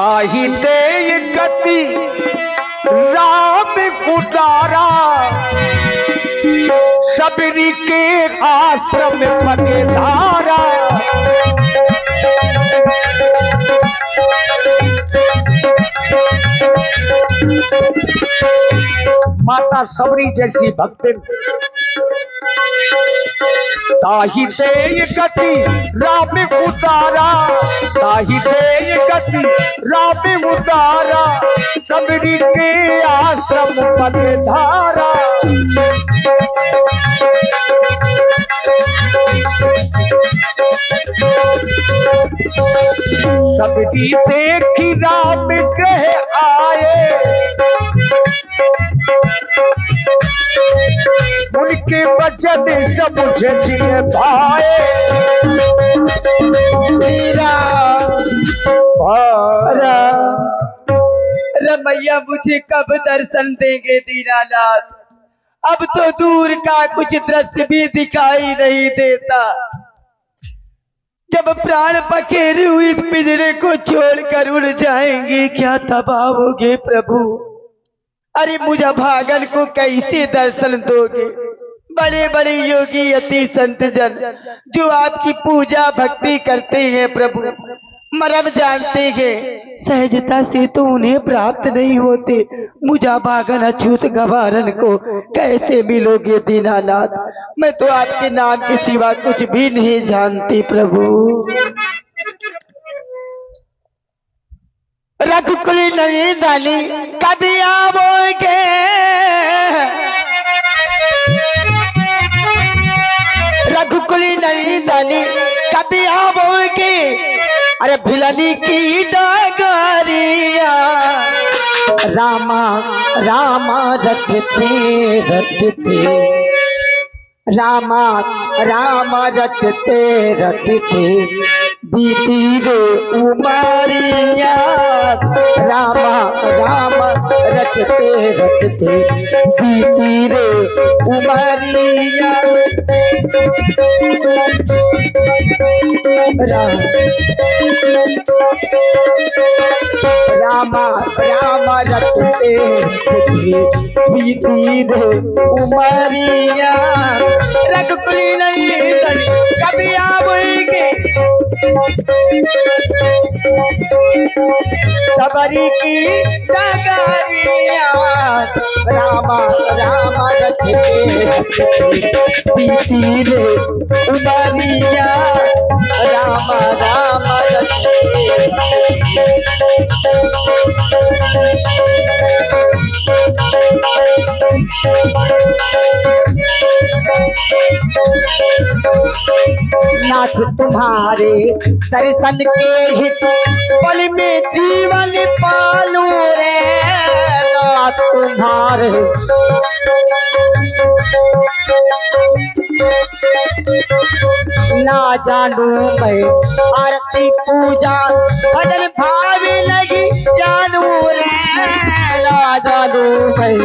ताहि दे गति राम उदारा, सबरी के आश्रम पके धारा। माता सबरी जैसी भक्तिन ताहि दे गति राम उदारा, ताहि दे गति राम उदारा, सबरी के आश्रम पद धारा। सबरी देखी राम ग्रह आए, उनके वचन समझ जिए भाए। रमैया मुझे कब दर्शन देंगे दीनानाथ? अब तो दूर का कुछ दृश्य भी दिखाई नहीं देता। जब प्राण पखेरु इस पिंजरे को छोड़कर उड़ जाएंगे, क्या तबाहोगे प्रभु? अरे मुझे भागन को कैसे दर्शन दोगे? बड़े बड़े योगी अति संत जन जो आपकी पूजा भक्ति करते हैं प्रभु, मरम जानते हैं, सहजता से तो उन्हें प्राप्त नहीं होते। मुझा भागन अछूत गवारन को कैसे मिलोगे दीनानाथ? मैं तो आपके नाम के सिवा कुछ भी नहीं जानती प्रभु। रघुकुल नहीं डाली कभी आओगे, रघुकुल नहीं डाली कभी आओगे, अरे भिलनी की डगरिया। रामा रामा रटते रटते, रामा रामा रटते रटते बीती रे उमरिया। रामा रामा रटते रटते बीती रे उमरिया। रामा रामा रटते बीती रे उमरिया। रघुकुल नहीं कभी आओगे, सबरी की डगरिया। रामा रामा रटते बीती रे उमरिया। रामा रामा नाथ तुम्हारे दर्शन के हित पल में जीवन पालू रे। नाथ तुम्हारे ना जानू मैं आरती पूजा भजन भाव लगी जानू रे। ना जानू मैं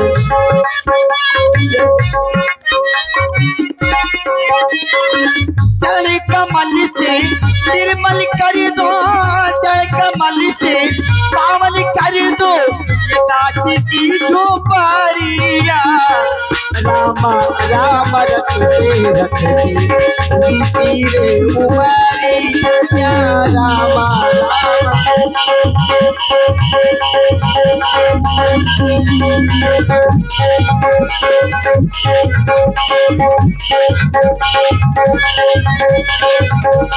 जल कमल से निर्मल कर दो, जल कमल से पावन कर दो दासी की झोपड़िया। रामा रामा रटते रटते बीती रे उमरिया। रामा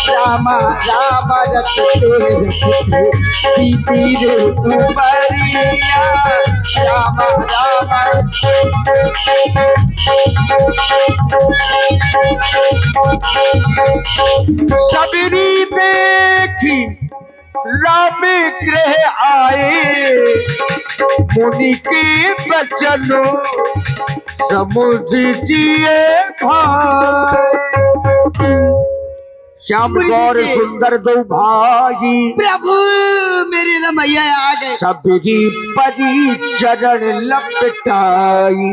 रामा रामा रटते रटते बीती रे उमरिया। रामा रामा सबरी देखी राम ग्रह आए, मुनि के वचन समझ जिए भाई। श्याम गौर सुंदर दो भाई प्रभु मेरे रमैया आ गए। सबरी परी चरण लपटाई,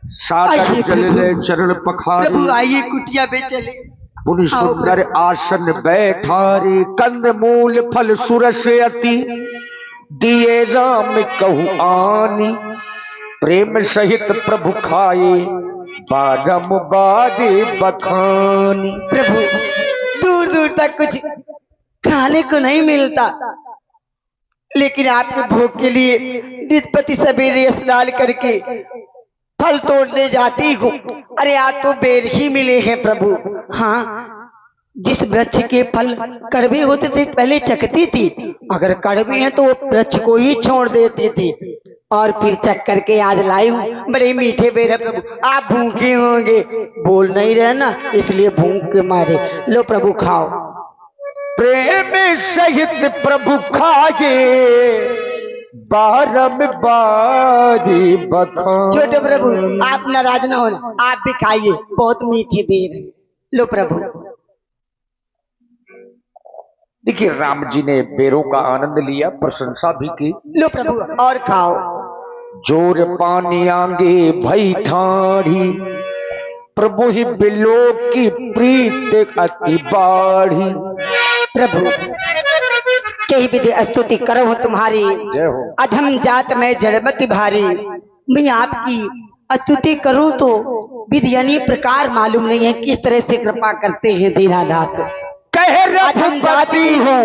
सागर चले चरण पखारे। प्रभु आइए कुटिया पे चले। मुनि सुंदर आसन बैठा रे, कंद मूल फल सुरस अति दिए राम कहु आनी, प्रेम सहित प्रभु खाए, बारंबार बखानी। प्रभु दूर दूर तक कुछ खाने को नहीं मिलता, लेकिन आपके भोग के लिए नित्य सवेरे स्नान करके फल तोड़ने जाती हूँ। अरे आज तो बेर ही मिले हैं प्रभु। हाँ, जिस वृक्ष के फल कड़वे होते थे पहले चखती थी, अगर कड़वे हैं तो वो वृक्ष को ही छोड़ देती थी, और फिर चख करके आज लाई हूँ। बड़े मीठे बेर है प्रभु। आप भूखे होंगे, बोल नहीं रहे ना, इसलिए भूख के मारे। लो प्रभु खाओ। प्रेम सहित प्रभु खाए, बारंबार बखानी। छोटे प्रभु आप नाराज ना होना, आप भी खाइए, बहुत मीठे बेर है। लो प्रभु। देखिए राम जी ने बेरों का आनंद लिया, प्रशंसा भी की। लो प्रभु और खाओ। जोर पानी आंगे भई ठाढ़ी, प्रभु ही बिलो की प्रीत अति बाढ़ी। प्रभु कही विधि स्तुति करो हो तुम्हारी, जय हो। अधम जात में जड़मति भारी। मैं आपकी स्तुति करूं तो विधि यानी प्रकार मालूम नहीं है, किस तरह से कृपा करते हैं दीनानाथ। अधम जाति हूँ,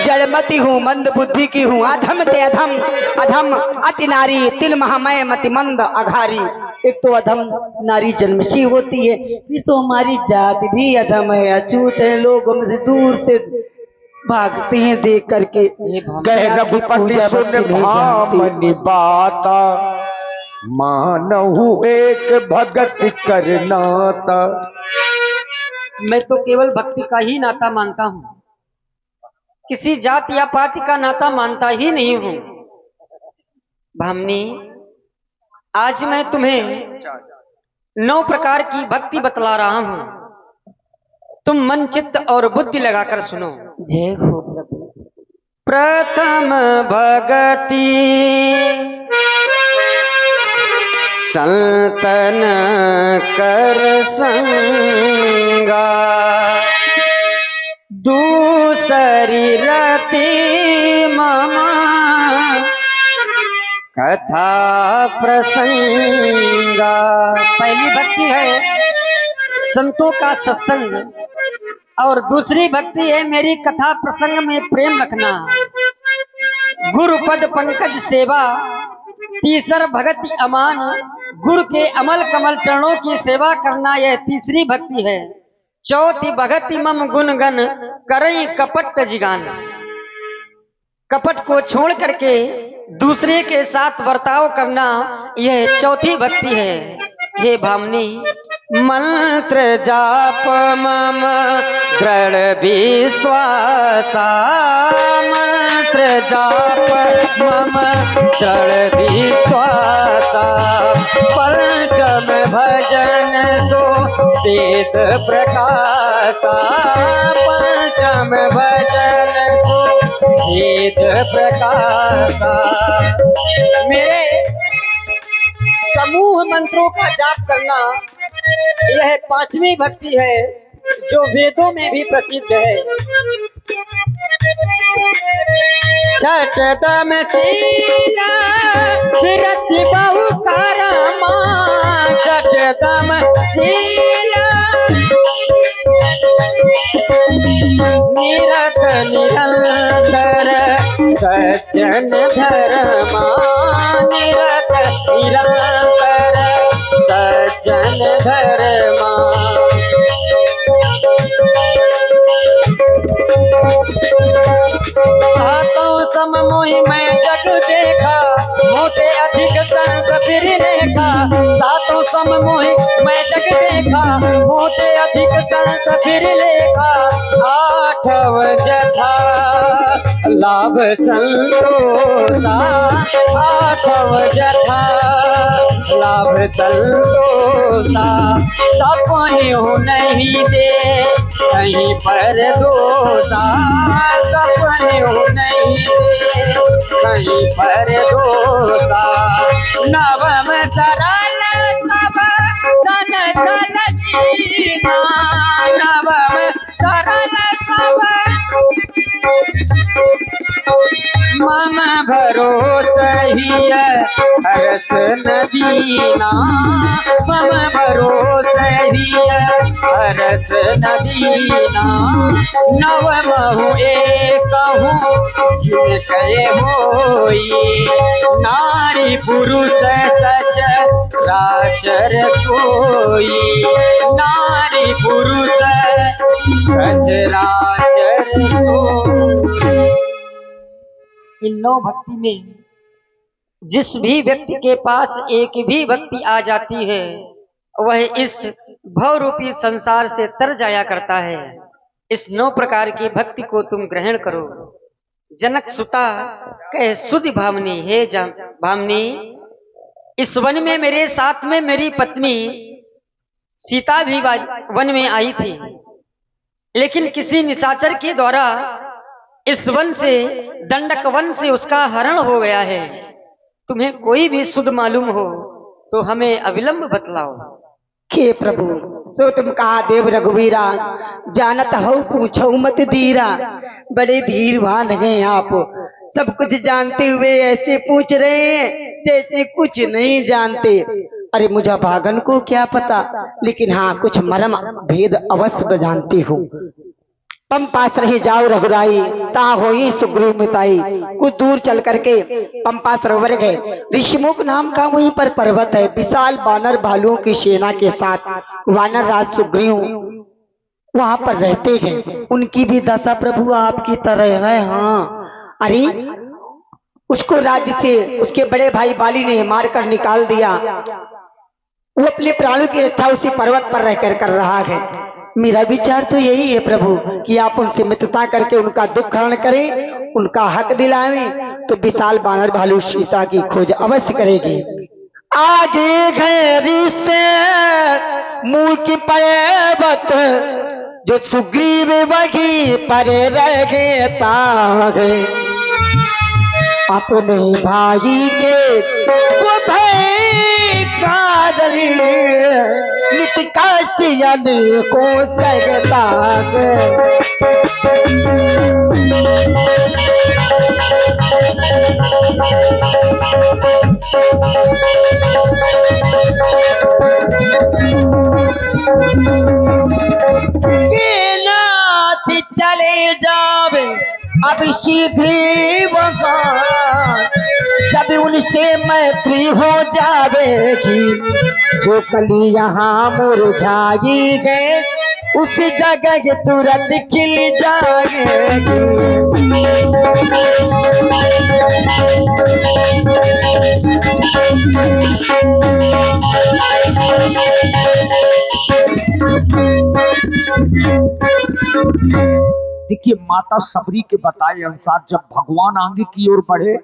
जड़मती हूँ, मंद बुद्धि की हूँ, अधम ते अधम, अधम अति नारी, तिल महामय मति मंद अघारी। एक तो अधम नारी जन्मसी होती है, फिर तो हमारी जाति भी अधम है, अछूत है, लोग हमसे दूर से भागते हैं देख करके। कह रघुपति सुन भामनि बाता, मानहु एक भगत करनाता। मैं तो केवल भक्ति का ही नाता मानता हूँ, किसी जात या पाति का नाता मानता ही नहीं हूँ। भामनी, आज मैं तुम्हें 9 प्रकार की भक्ति बतला रहा हूँ, तुम मन चित्त और बुद्धि लगाकर सुनो। जय हो प्रभु। प्रथम भगति संतन कर संगा, दूसरी रति मम कथा प्रसंगा। पहली भक्ति है संतों का सत्संग, और दूसरी भक्ति है मेरी कथा प्रसंग में प्रेम रखना। गुरु पद पंकज सेवा, तीसर भगति अमान, गुरु के अमल कमल चरणों की सेवा करना, यह तीसरी भक्ति है। चौथी भगति मम गुण गण करई कपट जिगान, कपट को छोड़ करके दूसरे के साथ बर्ताव करना, यह चौथी भक्ति है। हे भामनी, मंत्र जाप मम दृढ़ विश्वासा, मंत्र जाप मम दृढ़ विश्वासा, पंचम भजन सो वेद प्रकाशा, पंचम भजन सो वेद प्रकाशा। मेरे समूह मंत्रों का जाप करना, यह 5वीं भक्ति है जो वेदों में भी प्रसिद्ध है। छठदम शीला विरति बहु करमा, छठदम शीला निरत निरंतर सज्जन धर्मा, निरत निरंतर सज्जन धर्मा। सातों सम मोहि मैं जग देखा, मोते अधिक संत फिर लेखा। सातों सम मोहि मैं जग देखा, मोते अधिक संत फिर लेखा। आठव जथा लाभ संतोषा, आठव जथा लाभ संतोषा। सपने हो नहीं दे कहीं पर दोषा, सपने हो नहीं दे कहीं पर दोषा। नवम सरल सब सन चल जीना, नवम सरल सब मम भरोसे ही हरस नदीना, मम भरोसे ही हरस नदीना। नव महु एक जिन कहे होई, नारी पुरुष सच राचर सोई, नारी पुरुष सचराचर सोई। इन 9 भक्ति में जिस भी व्यक्ति के पास एक भी भक्ति आ जाती है, वह इस भवरूपी संसार से तर जाया करता है। इस 9 प्रकार की भक्ति को तुम ग्रहण करो। जनक सुता कहे सुधि भामनी, हे भामनी, इस वन में मेरे साथ में मेरी पत्नी सीता भी वन में आई थी, लेकिन किसी निशाचर के द्वारा इस वन से, दंडक वन से उसका हरण हो गया है। तुम्हें कोई भी शुद्ध मालूम हो तो हमें अविलंब बतलाओ। के प्रभु, सो तुम कहा देव रघुवीरा, जानत हो पूछो मत धीरा। बड़े धीरवान हैं आप, सब कुछ जानते हुए ऐसे पूछ रहे हैं जैसे कुछ नहीं जानते। अरे मुझे भागन को क्या पता, लेकिन हाँ कुछ मर्म भेद अवश्य जानती हूँ। पंपास रही जाओ रघुराई, ता होई सुग्रीव मिताई। कुछ दूर चल करके पंपा सरोवर गए। ऋषिमुख नाम का वहीं पर पर्वत है। विशाल वानर भालुओं की सेना के साथ वानर राज सुग्रीव वहां पर रहते हैं। उनकी भी दशा प्रभु आपकी तरह है। हाँ, अरे उसको राज्य से उसके बड़े भाई बाली ने मारकर निकाल दिया। वो अपने प्राणों की रक्षा उसी पर्वत पर रहकर कर रहा है। मेरा विचार तो यही है प्रभु कि आप उनसे मित्रता करके उनका दुख हरण करें, उनका हक दिलाएं, तो विशाल बानर भालू सीता की खोज अवश्य करेगी। आगे घेरी से मुंह की पर्वत, जो सुग्रीव वही परे रह गए तागे। अपने भाई के वो भय कादल नित काशियन को सगताग। चले जावे अब शीघ्र वहाँ, जब उनसे मैत्री हो जावेगी। जो कली यहाँ मुरझाई गए, उस जगह तुरंत खिल जाएगी। देखिए, माता सबरी के बताए अनुसार जब भगवान आगे की ओर बढ़े